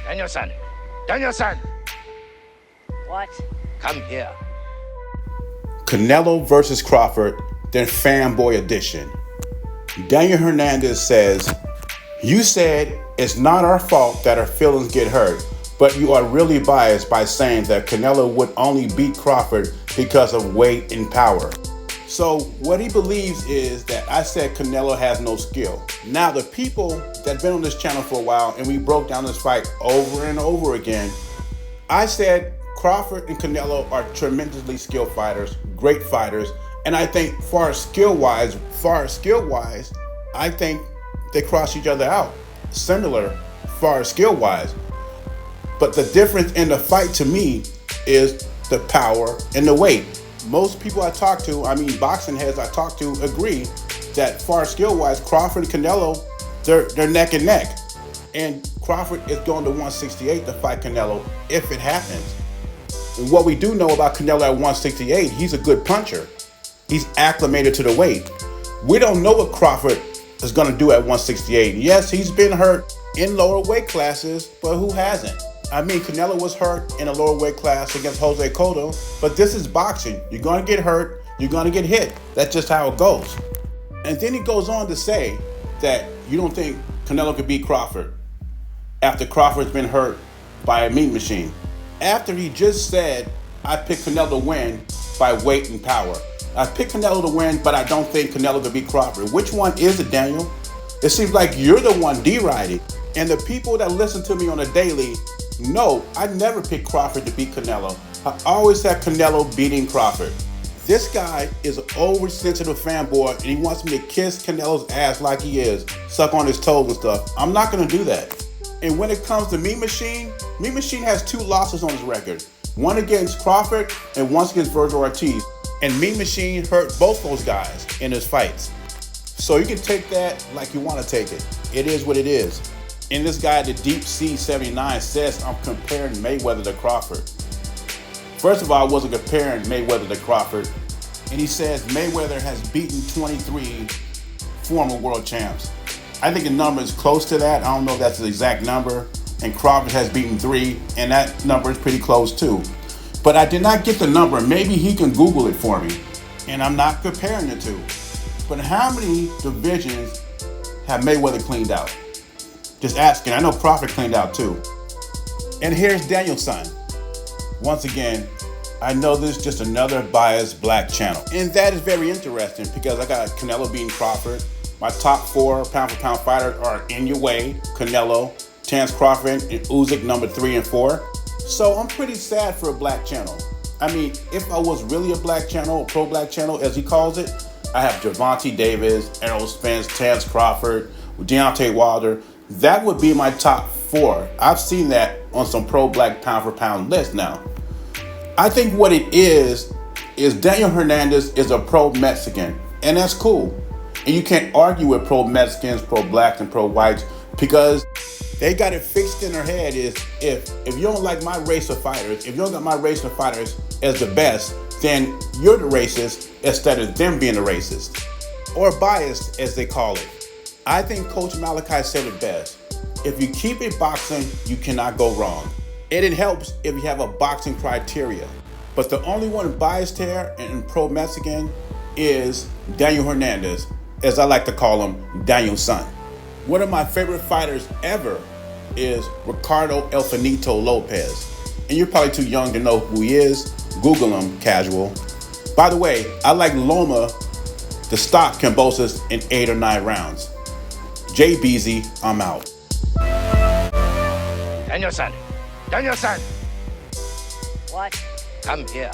Daniel-san! Daniel-san! What? Come here. Canelo versus Crawford, then fanboy edition. Daniel Hernandez says, "You said it's not our fault that our feelings get hurt, but you are really biased by saying that Canelo would only beat Crawford because of weight and power." So what he believes is that I said Canelo has no skill. Now the people that been on this channel for a while, and we broke down this fight over and over again, I said Crawford and Canelo are tremendously skilled fighters, great fighters, and I think far as skill wise, I think they cross each other out. Similar far as skill wise. But the difference in the fight to me is the power and the weight. Most people I talk to, boxing heads I talk to, agree that far skill wise, Crawford and Canelo, they're neck and neck. And Crawford is going to 168 to fight Canelo if it happens. And what we do know about Canelo at 168, he's a good puncher. He's acclimated to the weight. We don't know what Crawford is going to do at 168. Yes, he's been hurt in lower weight classes, but who hasn't? Canelo was hurt in a lower weight class against Jose Cotto, but this is boxing. You're going to get hurt, you're going to get hit. That's just how it goes. And then he goes on to say that you don't think Canelo could beat Crawford after Crawford's been hurt by a meat machine. After he just said, I picked Canelo to win by weight and power. I picked Canelo to win, but I don't think Canelo could beat Crawford. Which one is it, Daniel? It seems like you're the one deriding. And the people that listen to me on a daily know I never picked Crawford to beat Canelo. I always had Canelo beating Crawford. This guy is an oversensitive fanboy and he wants me to kiss Canelo's ass like he is, suck on his toes and stuff. I'm not going to do that. And when it comes to Meat Machine has 2 losses on his record. One against Crawford and one against Virgil Ortiz. And Meat Machine hurt both those guys in his fights. So you can take that like you want to take it. It is what it is. And this guy, the Deep Sea 79, says I'm comparing Mayweather to Crawford. First of all, I wasn't comparing Mayweather to Crawford. And he says Mayweather has beaten 23 former world champs. I think the number is close to that. I don't know if that's the exact number. And Crawford has beaten 3, and that number is pretty close too. But I did not get the number. Maybe he can Google it for me. And I'm not comparing the two. But how many divisions have Mayweather cleaned out? Just asking. I know Crawford cleaned out too. And here's Daniel-san. Once again, I know this is just another biased black channel. And that is very interesting because I got Canelo beating Crawford. My top 4 pound for pound fighters are in your way: Canelo, Terence Crawford, and Usyk number 3 and 4. So I'm pretty sad for a black channel. If I was really a black channel, a pro-black channel as he calls it, I have Gervonta Davis, Errol Spence, Terence Crawford, Deontay Wilder. That would be my top 4. I've seen that on some pro-black pound for pound lists now. I think what it is Daniel Hernandez is a pro-Mexican, and that's cool. And you can't argue with pro-Mexicans, pro-blacks, and pro-whites because they got it fixed in their head is if you don't like my race of fighters, if you don't got my race of fighters as the best, then you're the racist instead of them being the racist. Or biased, as they call it. I think Coach Malachi said it best. If you keep it boxing, you cannot go wrong. And it helps if you have a boxing criteria. But the only one biased here and pro-Mexican is Daniel Hernandez, as I like to call him, Daniel-san. One of my favorite fighters ever is Ricardo El Finito Lopez. And you're probably too young to know who he is. Google him, casual. By the way, I like Loma. The stock can boast us in 8 or 9 rounds. Jay Beasy, I'm out. Daniel-san! Daniel-san! What? Come here.